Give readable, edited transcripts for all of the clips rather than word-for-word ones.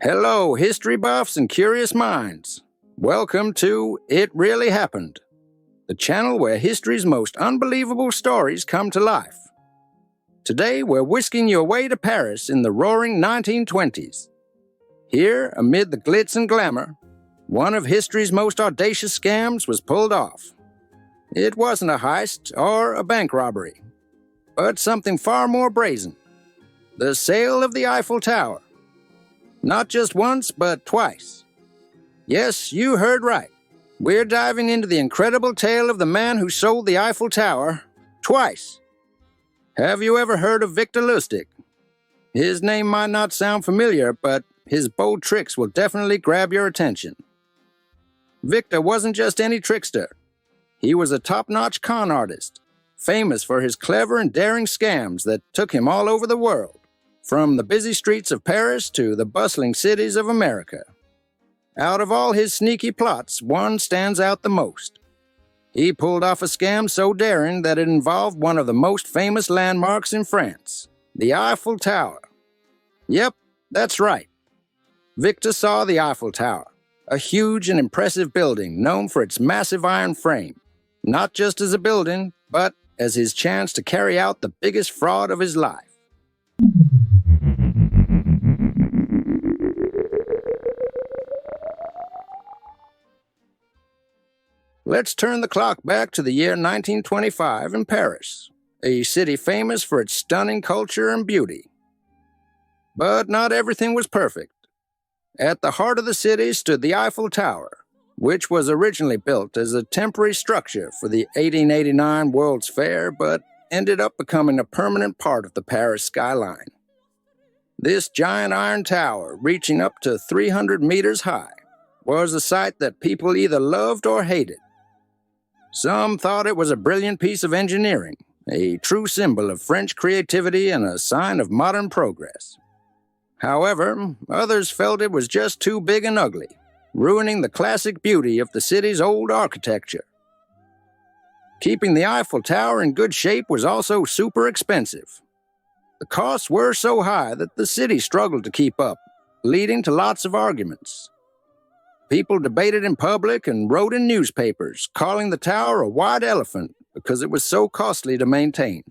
Hello, history buffs and curious minds. Welcome to It Really Happened, the channel where history's most unbelievable stories come to life. Today, we're whisking you away to Paris in the roaring 1920s. Here, amid the glitz and glamour, one of history's most audacious scams was pulled off. It wasn't a heist or a bank robbery, but something far more brazen: the sale of the Eiffel Tower. Not just once, but twice. Yes, you heard right. We're diving into the incredible tale of the man who sold the Eiffel Tower twice. Have you ever heard of Victor Lustig? His name might not sound familiar, but his bold tricks will definitely grab your attention. Victor wasn't just any trickster. He was a top-notch con artist, famous for his clever and daring scams that took him all over the world, from the busy streets of Paris to the bustling cities of America. Out of all his sneaky plots, one stands out the most. He pulled off a scam so daring that it involved one of the most famous landmarks in France, the Eiffel Tower. Yep, that's right. Victor saw the Eiffel Tower, a huge and impressive building known for its massive iron frame, not just as a building, but as his chance to carry out the biggest fraud of his life. Let's turn the clock back to the year 1925 in Paris, a city famous for its stunning culture and beauty. But not everything was perfect. At the heart of the city stood the Eiffel Tower, which was originally built as a temporary structure for the 1889 World's Fair, but ended up becoming a permanent part of the Paris skyline. This giant iron tower, reaching up to 300 meters high, was a sight that people either loved or hated. Some thought it was a brilliant piece of engineering, a true symbol of French creativity and a sign of modern progress. However, others felt it was just too big and ugly, ruining the classic beauty of the city's old architecture. Keeping the Eiffel Tower in good shape was also super expensive. The costs were so high that the city struggled to keep up, leading to lots of arguments. People debated in public and wrote in newspapers, calling the tower a white elephant because it was so costly to maintain.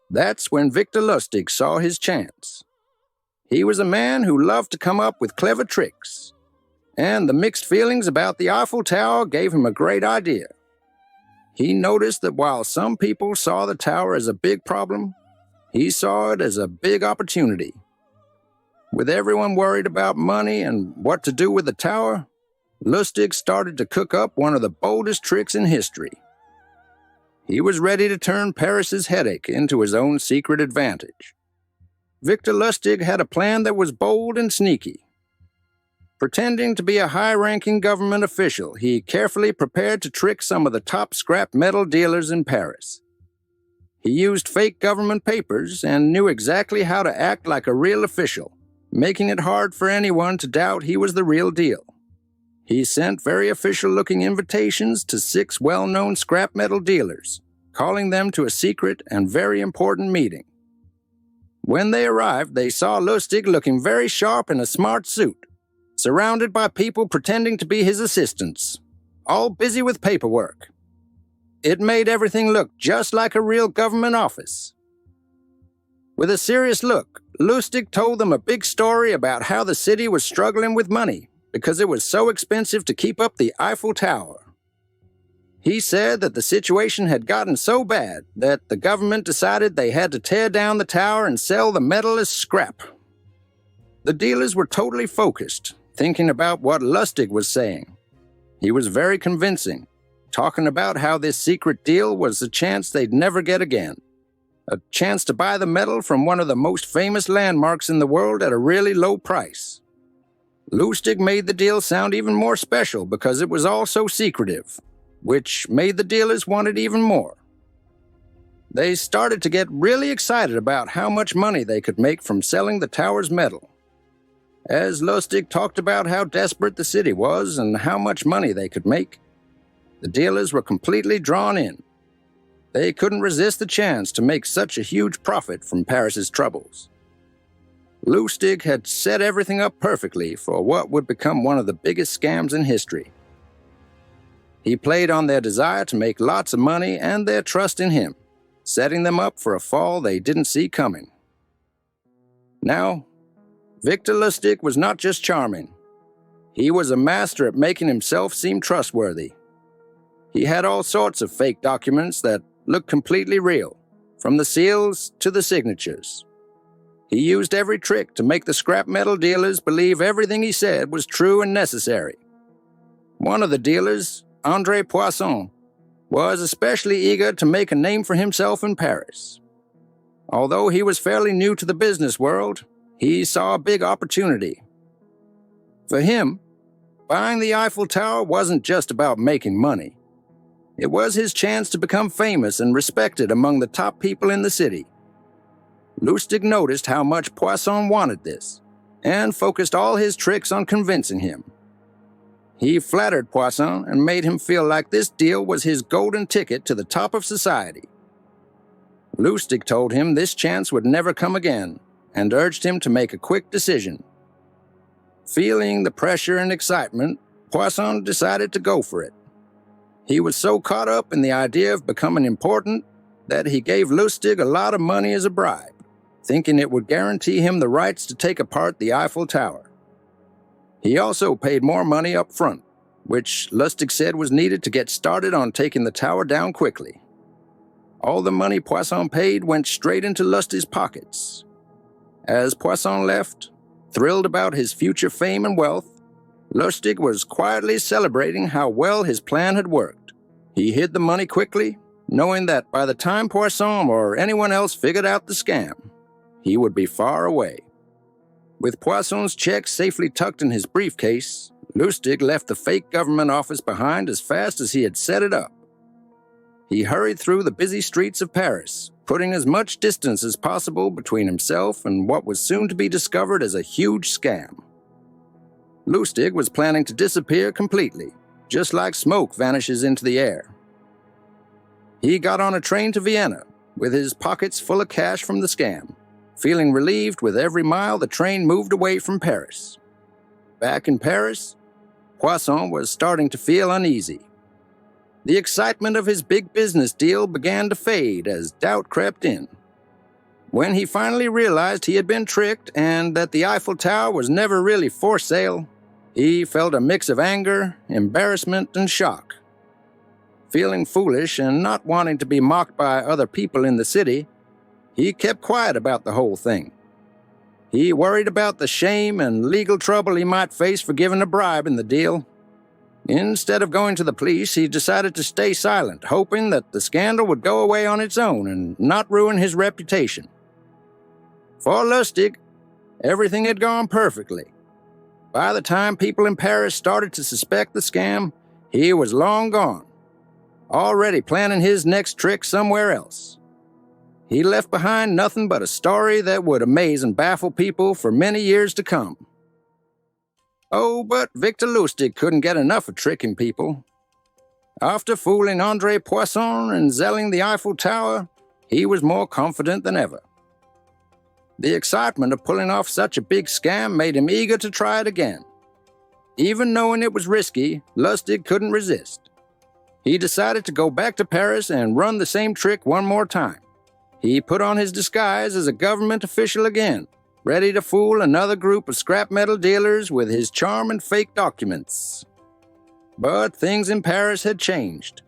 That's when Victor Lustig saw his chance. He was a man who loved to come up with clever tricks, and the mixed feelings about the Eiffel Tower gave him a great idea. He noticed that while some people saw the tower as a big problem, he saw it as a big opportunity. With everyone worried about money and what to do with the tower, Lustig started to cook up one of the boldest tricks in history. He was ready to turn Paris's headache into his own secret advantage. Victor Lustig had a plan that was bold and sneaky. Pretending to be a high-ranking government official, he carefully prepared to trick some of the top scrap metal dealers in Paris. He used fake government papers and knew exactly how to act like a real official, making it hard for anyone to doubt he was the real deal. He sent very official-looking invitations to 6 well-known scrap metal dealers, calling them to a secret and very important meeting. When they arrived, they saw Lustig looking very sharp in a smart suit, surrounded by people pretending to be his assistants, all busy with paperwork. It made everything look just like a real government office. With a serious look, Lustig told them a big story about how the city was struggling with money because it was so expensive to keep up the Eiffel Tower. He said that the situation had gotten so bad that the government decided they had to tear down the tower and sell the metal as scrap. The dealers were totally focused, thinking about what Lustig was saying. He was very convincing, talking about how this secret deal was a chance they'd never get again. A chance to buy the metal from one of the most famous landmarks in the world at a really low price. Lustig made the deal sound even more special because it was all so secretive, which made the dealers want it even more. They started to get really excited about how much money they could make from selling the tower's metal. As Lustig talked about how desperate the city was and how much money they could make, the dealers were completely drawn in. They couldn't resist the chance to make such a huge profit from Paris's troubles. Lustig had set everything up perfectly for what would become one of the biggest scams in history. He played on their desire to make lots of money and their trust in him, setting them up for a fall they didn't see coming. Now, Victor Lustig was not just charming. He was a master at making himself seem trustworthy. He had all sorts of fake documents that looked completely real, from the seals to the signatures. He used every trick to make the scrap metal dealers believe everything he said was true and necessary. One of the dealers, André Poisson, was especially eager to make a name for himself in Paris. Although he was fairly new to the business world, he saw a big opportunity. For him, buying the Eiffel Tower wasn't just about making money. It was his chance to become famous and respected among the top people in the city. Lustig noticed how much Poisson wanted this, and focused all his tricks on convincing him. He flattered Poisson and made him feel like this deal was his golden ticket to the top of society. Lustig told him this chance would never come again, and urged him to make a quick decision. Feeling the pressure and excitement, Poisson decided to go for it. He was so caught up in the idea of becoming important that he gave Lustig a lot of money as a bribe, thinking it would guarantee him the rights to take apart the Eiffel Tower. He also paid more money up front, which Lustig said was needed to get started on taking the tower down quickly. All the money Poisson paid went straight into Lustig's pockets. As Poisson left, thrilled about his future fame and wealth, Lustig was quietly celebrating how well his plan had worked. He hid the money quickly, knowing that by the time Poisson or anyone else figured out the scam, he would be far away. With Poisson's check safely tucked in his briefcase, Lustig left the fake government office behind as fast as he had set it up. He hurried through the busy streets of Paris, putting as much distance as possible between himself and what was soon to be discovered as a huge scam. Lustig was planning to disappear completely, just like smoke vanishes into the air. He got on a train to Vienna, with his pockets full of cash from the scam, feeling relieved with every mile the train moved away from Paris. Back in Paris, Poisson was starting to feel uneasy. The excitement of his big business deal began to fade as doubt crept in. When he finally realized he had been tricked and that the Eiffel Tower was never really for sale, he felt a mix of anger, embarrassment, and shock. Feeling foolish and not wanting to be mocked by other people in the city, he kept quiet about the whole thing. He worried about the shame and legal trouble he might face for giving a bribe in the deal. Instead of going to the police, he decided to stay silent, hoping that the scandal would go away on its own and not ruin his reputation. For Lustig, everything had gone perfectly. By the time people in Paris started to suspect the scam, he was long gone, already planning his next trick somewhere else. He left behind nothing but a story that would amaze and baffle people for many years to come. Oh, but Victor Lustig couldn't get enough of tricking people. After fooling André Poisson and selling the Eiffel Tower, he was more confident than ever. The excitement of pulling off such a big scam made him eager to try it again. Even knowing it was risky, Lustig couldn't resist. He decided to go back to Paris and run the same trick one more time. He put on his disguise as a government official again, ready to fool another group of scrap metal dealers with his charm and fake documents. But things in Paris had changed.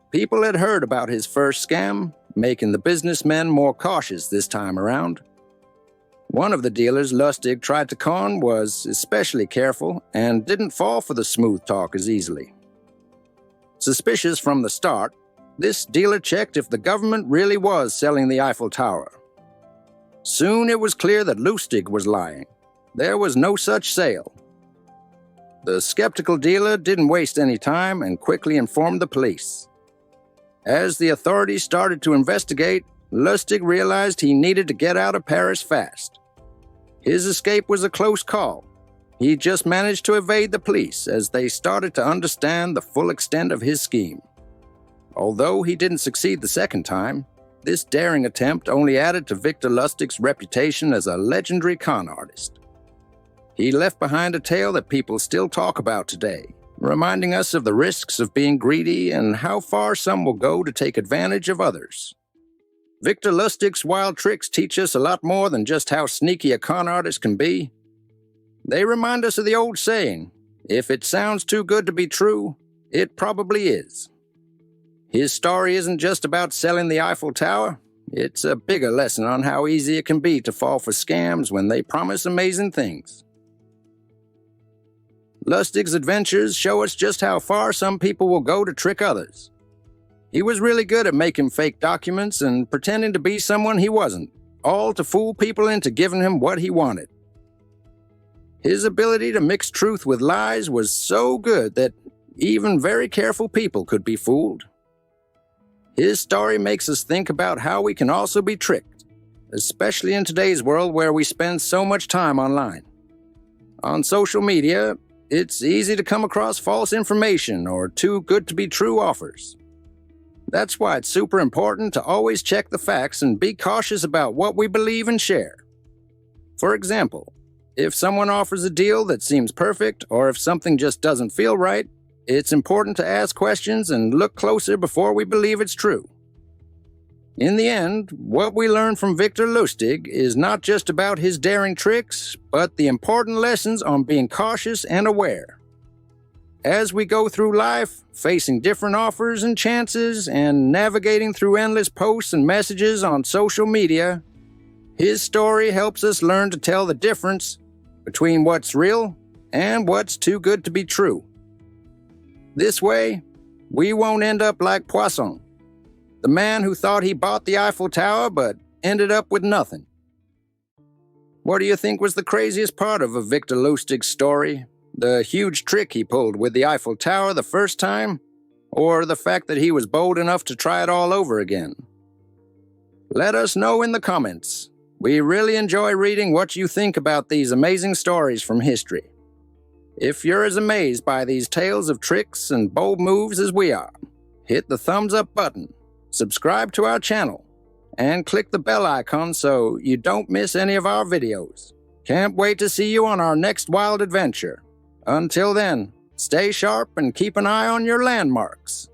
People had heard about his first scam, making the businessmen more cautious this time around. One of the dealers Lustig tried to con was especially careful and didn't fall for the smooth talk as easily. Suspicious from the start, this dealer checked if the government really was selling the Eiffel Tower. Soon it was clear that Lustig was lying. There was no such sale. The skeptical dealer didn't waste any time and quickly informed the police. As the authorities started to investigate, Lustig realized he needed to get out of Paris fast. His escape was a close call. He just managed to evade the police as they started to understand the full extent of his scheme. Although he didn't succeed the second time, This daring attempt only added to Victor Lustig's reputation as a legendary con artist. He left behind a tale that people still talk about today, reminding us of the risks of being greedy and how far some will go to take advantage of others. Victor Lustig's wild tricks teach us a lot more than just how sneaky a con artist can be. They remind us of the old saying, if it sounds too good to be true, it probably is. His story isn't just about selling the Eiffel Tower. It's a bigger lesson on how easy it can be to fall for scams when they promise amazing things. Lustig's adventures show us just how far some people will go to trick others. He was really good at making fake documents and pretending to be someone he wasn't, all to fool people into giving him what he wanted. His ability to mix truth with lies was so good that even very careful people could be fooled. His story makes us think about how we can also be tricked, especially in today's world where we spend so much time online. On social media, it's easy to come across false information or too good to be true offers. That's why it's super important to always check the facts and be cautious about what we believe and share. For example, if someone offers a deal that seems perfect or if something just doesn't feel right, it's important to ask questions and look closer before we believe it's true. In the end, what we learn from Victor Lustig is not just about his daring tricks, but the important lessons on being cautious and aware. As we go through life, facing different offers and chances, and navigating through endless posts and messages on social media, his story helps us learn to tell the difference between what's real and what's too good to be true. This way, we won't end up like Poisson, the man who thought he bought the Eiffel Tower but ended up with nothing. What do you think was the craziest part of Victor Lustig's story? The huge trick he pulled with the Eiffel Tower the first time? Or the fact that he was bold enough to try it all over again? Let us know in the comments. We really enjoy reading what you think about these amazing stories from history. If you're as amazed by these tales of tricks and bold moves as we are, hit the thumbs up button, subscribe to our channel, and click the bell icon so you don't miss any of our videos. Can't wait to see you on our next wild adventure. Until then, stay sharp and keep an eye on your landmarks.